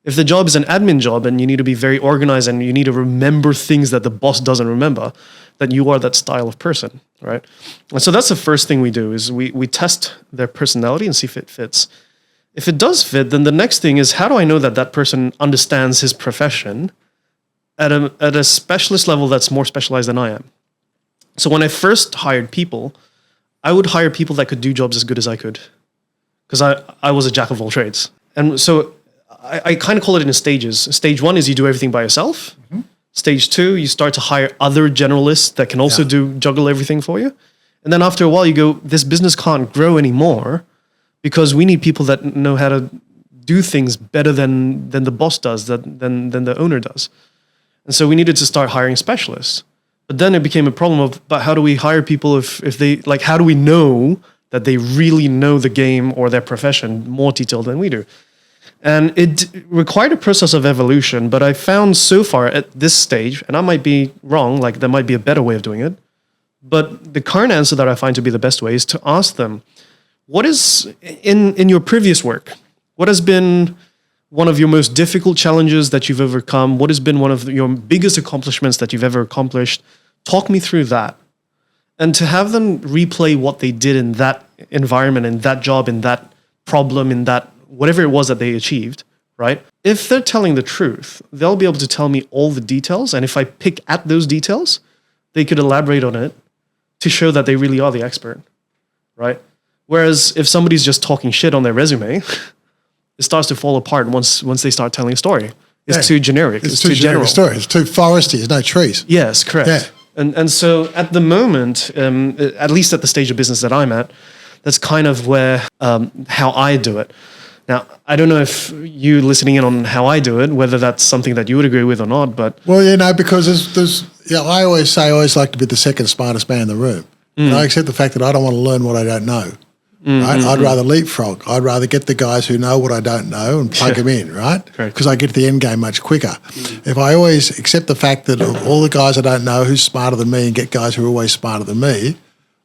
If the job is an admin job and you need to be very organized and you need to remember things that the boss doesn't remember, then you are that style of person, right? And so that's the first thing we do is we test their personality and see if it fits. If it does fit, then the next thing is, how do I know that person understands his profession at a specialist level that's more specialized than I am? So when I first hired people, I would hire people that could do jobs as good as I could, because I was a jack of all trades. And so I kind of call it in stages. Stage 1 is you do everything by yourself. Mm-hmm. Stage 2, you start to hire other generalists that can also juggle everything for you. And then after a while you go, this business can't grow anymore because we need people that know how to do things better than the boss does, than the owner does. And so we needed to start hiring specialists. But then it became a problem of, but how do we hire people if they, how do we know that they really know the game or their profession more detailed than we do? And it required a process of evolution, but I found so far at this stage, and I might be wrong, there might be a better way of doing it, but the current answer that I find to be the best way is to ask them, what is, in your previous work, what has been one of your most difficult challenges that you've overcome? What has been one of your biggest accomplishments that you've ever accomplished? Talk me through that. And to have them replay what they did in that environment, in that job, in that problem, in that whatever it was that they achieved, right? If they're telling the truth, they'll be able to tell me all the details. And if I pick at those details, they could elaborate on it to show that they really are the expert, right? Whereas if somebody's just talking shit on their resume, it starts to fall apart once they start telling a story. It's too generic. It's too general. Story. It's too foresty. There's no trees. Yes, correct. Yeah. And so at the moment, at least at the stage of business that I'm at, that's kind of where how I do it. Now, I don't know if you listening in on how I do it, whether that's something that you would agree with or not, but... Well, because there's I always like to be the second smartest man in the room. And I accept the fact that I don't want to learn what I don't know. Right? I'd rather leapfrog. I'd rather get the guys who know what I don't know and plug them in, right? Because I get to the end game much quicker. If I always accept the fact that all the guys I don't know who's smarter than me and get guys who are always smarter than me,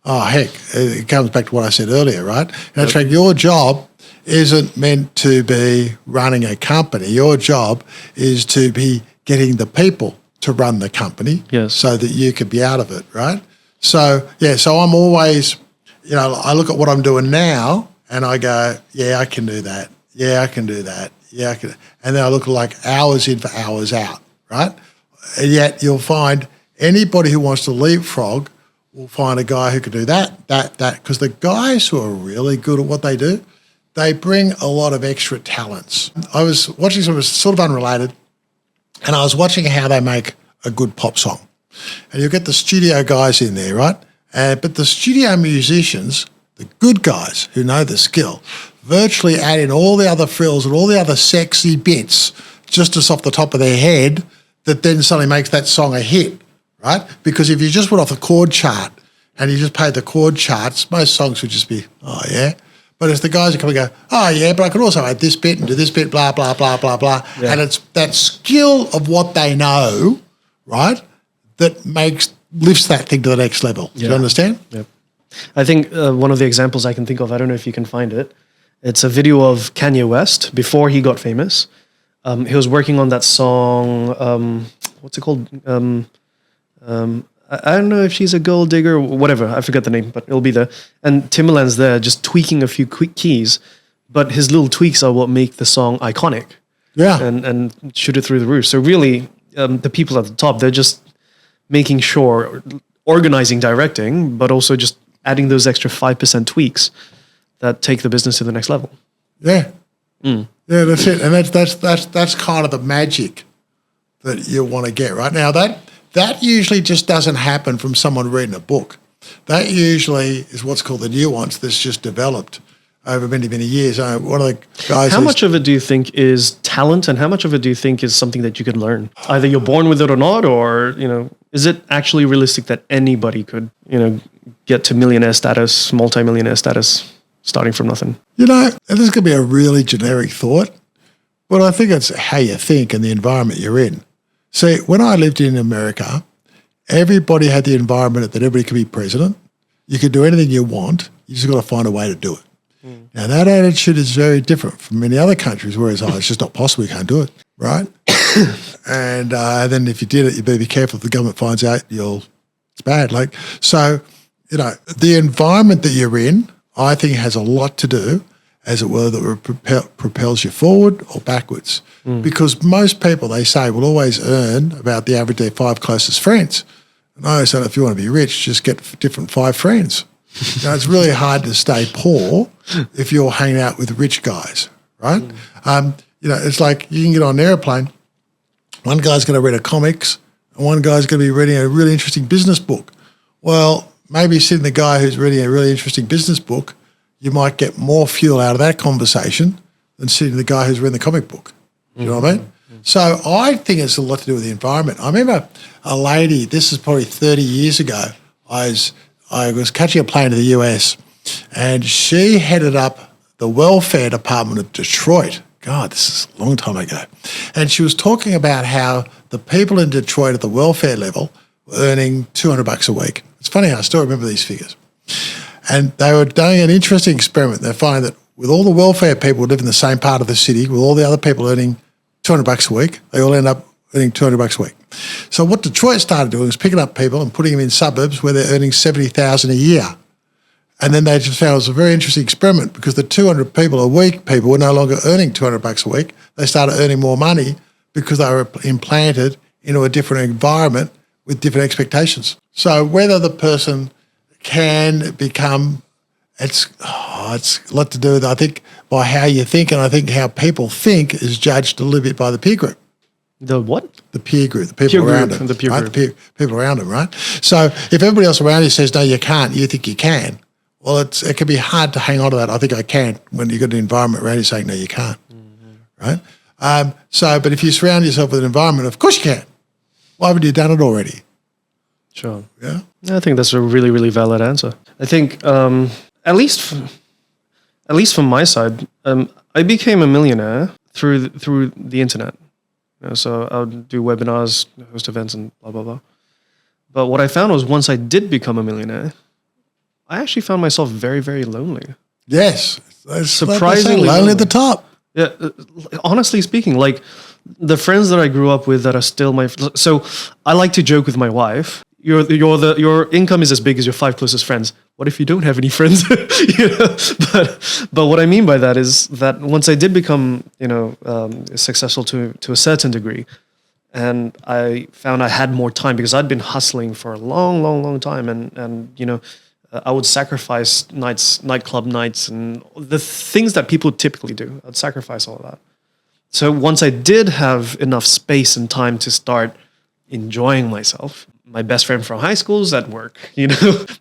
oh, heck, it comes back to what I said earlier, right? In fact, your job isn't meant to be running a company. Your job is to be getting the people to run the company Yes. so that you could be out of it, right? So, so I'm always, I look at what I'm doing now and I go, yeah, I can do that. Yeah, I can do that. Yeah, I can. And then I look like hours in for hours out, right? And yet you'll find anybody who wants to leapfrog will find a guy who can do that, because the guys who are really good at what they do, they bring a lot of extra talents. I was watching something sort of unrelated, and I was watching how they make a good pop song. And you get the studio guys in there, right? But the studio musicians, the good guys who know the skill, virtually add in all the other frills and all the other sexy bits just as off the top of their head that then suddenly makes that song a hit, right? Because if you just went off the chord chart and you just played the chord charts, most songs would just be, oh, yeah. But as the guys are coming and go, oh, yeah, but I could also add this bit and do this bit, blah, blah, blah, blah, blah. Yeah. And it's that skill of what they know, right, that lifts that thing to the next level. Do you understand? Yep. I think one of the examples I can think of, I don't know if you can find it, it's a video of Kanye West before he got famous. He was working on that song, what's it called? I don't know if she's a gold digger or whatever. I forget the name, but it'll be there. And Timbaland's there just tweaking a few quick keys, but his little tweaks are what make the song iconic. Yeah. And shoot it through the roof. So really, the people at the top, they're just making sure, organizing, directing, but also just adding those extra 5% tweaks that take the business to the next level. Yeah. Yeah, that's it. And that's kind of the magic that you want to get, right? Now, that usually just doesn't happen from someone reading a book. That usually is what's called the nuance that's just developed over many, many years. One of the guys. How much of it do you think is talent, and how much of it do you think is something that you can learn? Either you're born with it or not, or is it actually realistic that anybody could get to millionaire status, multi-millionaire status, starting from nothing? And this is going to be a really generic thought, but I think it's how you think and the environment you're in. See, when I lived in America, everybody had the environment that everybody could be president. You could do anything you want. You just got to find a way to do it. Now, that attitude is very different from many other countries, whereas it's just not possible. You can't do it, right? And then if you did it, you better be careful if the government finds out, it's bad. So, the environment that you're in, I think, has a lot to do, as it were, that propels you forward or backwards. Because most people, they say, will always earn about the average of their 5 closest friends. And I always say, if you want to be rich, just get different 5 friends. It's really hard to stay poor if you're hanging out with rich guys, right? It's like you can get on an airplane, one guy's going to read a comics, and one guy's going to be reading a really interesting business book. Well, maybe sitting the guy who's reading a really interesting business book, you might get more fuel out of that conversation than sitting the guy who's reading the comic book. Do you know what I mean? So I think it's a lot to do with the environment. I remember a lady, this is probably 30 years ago, I was catching a plane to the US, and she headed up the welfare department of Detroit. God, this is a long time ago. And she was talking about how the people in Detroit at the welfare level were earning $200 a week. It's funny, I still remember these figures. And they were doing an interesting experiment. They find that with all the welfare people who live in the same part of the city, with all the other people earning $200 a week, they all end up earning $200 a week. So what Detroit started doing was picking up people and putting them in suburbs where they're earning $70,000 a year. And then they just found it was a very interesting experiment, because the 200 people a week people were no longer earning $200 a week. They started earning more money because they were implanted into a different environment with different expectations. So whether the person can become, it's a lot to do with, I think, by how you think, and I think how people think is judged a little bit by the peer group. The what? The peer group, the people around them. The peer right? group. The people around them, right? So if everybody else around you says, no, you can't, you think you can, well, it can be hard to hang on to that. I think I can, when you've got an environment around you saying, no, you can't, right? But if you surround yourself with an environment, of course you can. Why haven't you done it already? Sure. Yeah. I think that's a really, really valid answer. I think, at least from my side, I became a millionaire through the internet. So I would do webinars, host events, and blah, blah, blah. But what I found was, once I did become a millionaire, I actually found myself very, very lonely. Yes. Surprisingly lonely at the top. Yeah, honestly speaking, like the friends that I grew up with that are still so I like to joke with my wife. Your income is as big as your 5 closest friends. What if you don't have any friends? You know? But what I mean by that is that once I did become successful to a certain degree, and I found I had more time because I'd been hustling for a long time, and I would sacrifice nightclub nights, and the things that people typically do. I'd sacrifice all of that. So once I did have enough space and time to start enjoying myself, my best friend from high school is at work.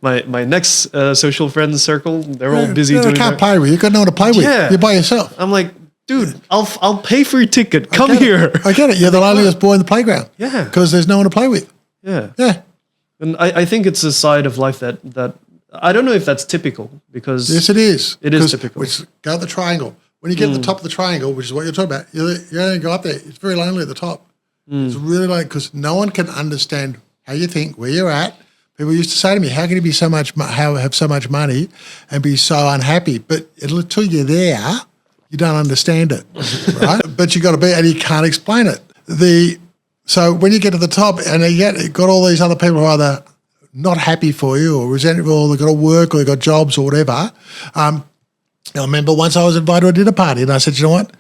My next social friends circle, they're all busy doing. They can't play with you. You've got no one to play with. Yeah. You're by yourself. I'm like, dude, I'll pay for your ticket. Come here. I get it. You're the loneliest boy in the playground. Yeah. Because there's no one to play with. Yeah. Yeah. And I think it's a side of life that I don't know if that's typical because yes, it is. It is typical. Go to the triangle. When you get to the top of the triangle, which is what you're talking about, you only go up there. It's very lonely at the top. It's really lonely because no one can understand how you think, where you're at. People used to say to me, "How can you be have so much money and be so unhappy?" But until you're there, you don't understand it, right? But you got to be, and you can't explain it. So when you get to the top, and you got all these other people who are either not happy for you or resentful, or they've got to work, or they've got jobs or whatever. I remember once I was invited to a dinner party, and I said, "You know what?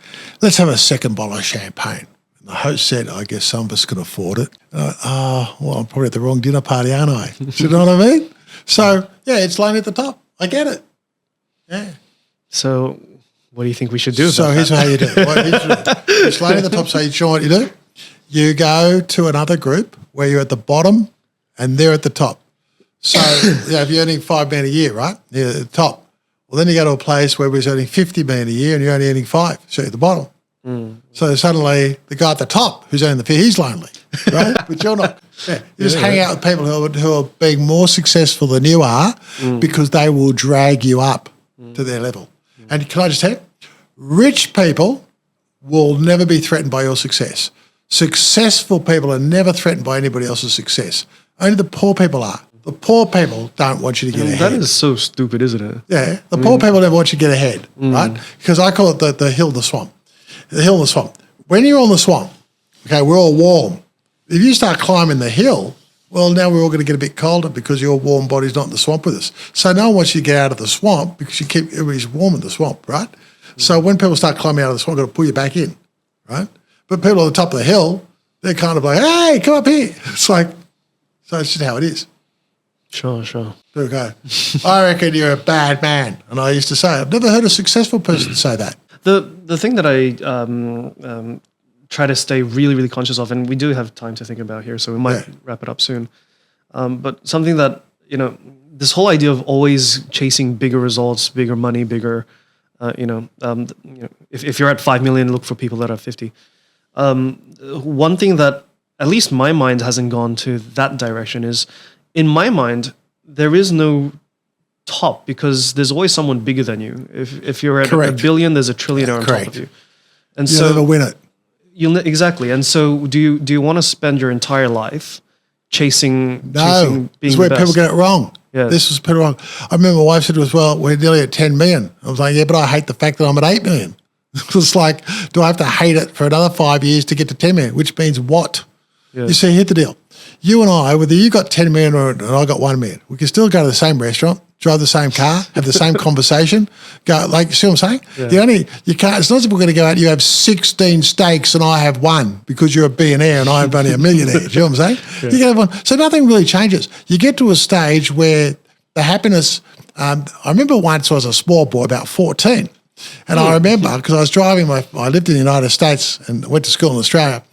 Let's have a second bottle of champagne." And the host said, "I guess some of us can afford it." Well, I'm probably at the wrong dinner party, aren't I? Do you know what I mean? So, yeah, it's lonely at the top. I get it. Yeah. So what do you think we should do? So here's how you do it. It's lonely at the top, so you know what you do? You go to another group where you're at the bottom and they're at the top. So if you're earning $5 million a year, right? You're at the top. Well, then you go to a place where we're earning $50 million a year and you're only earning $5 million, so you're at the bottom. So suddenly the guy at the top who's earning the fee, he's lonely, right? But you're not. Yeah. You just hang out with people who are being more successful than you are because they will drag you up to their level. And can I just tell you, rich people will never be threatened by your success. Successful people are never threatened by anybody else's success. Only the poor people are. The poor people don't want you to get ahead. That is so stupid, isn't it? Yeah. The poor people never want you to get ahead, right? Because I call it the hill in the swamp. The hill in the swamp. When you're on the swamp, okay, we're all warm. If you start climbing the hill, well, now we're all going to get a bit colder because your warm body's not in the swamp with us. So no one wants you to get out of the swamp because everybody's warm in the swamp, right? So when people start climbing out of the swamp, they've got to pull you back in, right? But people on the top of the hill, they're kind of like, "Hey, come up here." It's like, so it's just how it is. Sure. Okay. I reckon you're a bad man. And I used to say, I've never heard a successful person say that. The thing that I try to stay really, really conscious of, and we do have time to think about here, so we might wrap it up soon. But something that, this whole idea of always chasing bigger results, bigger money, bigger, if you're at 5 million, look for people that are 50. One thing that at least my mind hasn't gone to that direction is, in my mind, there is no top because there's always someone bigger than you. If you're at a billion, there's a trillionaire on top of you. And You'll never win it. Exactly. And so do you want to spend your entire life chasing being this is where the best? people get it wrong. Yeah. This was people wrong. I remember my wife said to us, "Well, we're nearly at 10 million. I was like, "Yeah, but I hate the fact that I'm at 8 million. It's like, do I have to hate it for another 5 years to get to 10 million? Which means what? Yeah. You see, here's the deal. You and I, whether you got 10 million or I got 1 million, we can still go to the same restaurant, drive the same car, have the same conversation, go, like, you see what I'm saying? Yeah. You can't, it's not as if we're going to go out, you have 16 steaks and I have 1 because you're a billionaire and I'm only a millionaire. Do you know what I'm saying? Yeah. You can have 1. So nothing really changes. You get to a stage where the happiness, I remember once I was a small boy, about 14, and I remember because I was driving, I lived in the United States and went to school in Australia.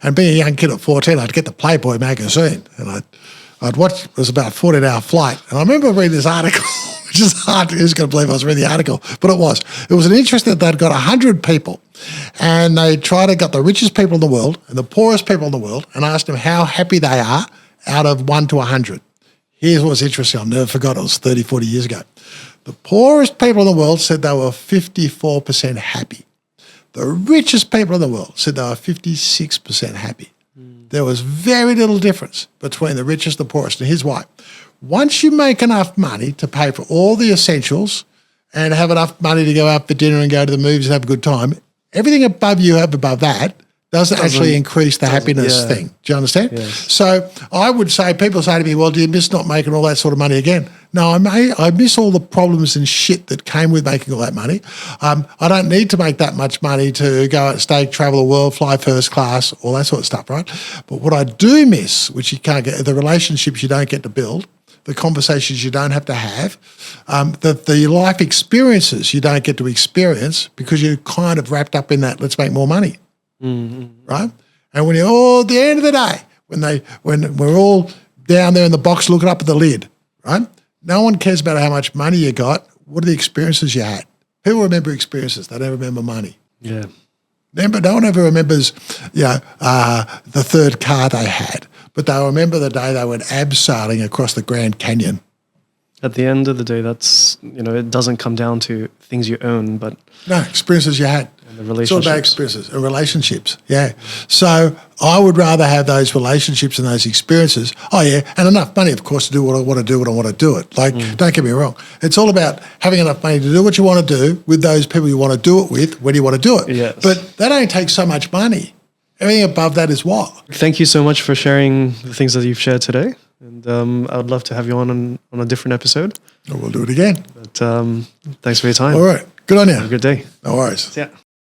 And being a young kid at 14, I'd get the Playboy magazine and I'd watch, it was about a 14-hour flight. And I remember reading this article, which is hard, who's going to believe I was reading the article, but it was. It was an interest that they'd got 100 people and they got the richest people in the world and the poorest people in the world and asked them how happy they are out of 1 to 100. Here's what's interesting, I'll never forget, it was 30, 40 years ago. The poorest people in the world said they were 54% happy. The richest people in the world said they were 56% happy. There was very little difference between the richest and the poorest. And here's why. Once you make enough money to pay for all the essentials and have enough money to go out for dinner and go to the movies and have a good time, Everything above you have above that doesn't actually increase the happiness thing. Do you understand? Yes. So I would say, people say to me, well, do you miss not making all that sort of money again? No, I miss all the problems and shit that came with making all that money. I don't need to make that much money to go out, stay, travel the world, fly first class, all that sort of stuff, right? But what I do miss, which you can't get, are the relationships you don't get to build, the conversations you don't have to have, the life experiences you don't get to experience because you're kind of wrapped up in that, let's make more money. Right? And when at the end of the day, when we're all down there in the box looking up at the lid, right? No one cares about how much money you got. What are the experiences you had? People remember experiences. They don't remember money. Yeah. No one ever remembers, the third car they had, but they remember the day they went abseiling across the Grand Canyon. At the end of the day, that's, it doesn't come down to things you own, but No, experiences you had. and the It's all about relationships. experiences and relationships, yeah. So I would rather have those relationships and those experiences. Oh, yeah, and enough money, of course, to do what I want to do when I want to do it. Like, don't get me wrong. It's all about having enough money to do what you want to do with those people you want to do it with when you want to do it. Yes. But that only takes so much money. Everything above that is what? Thank you so much for sharing the things that you've shared today. And I would love to have you on a different episode. We'll do it again. But thanks for your time. All right. Good on you. Have a good day. No worries. Yeah.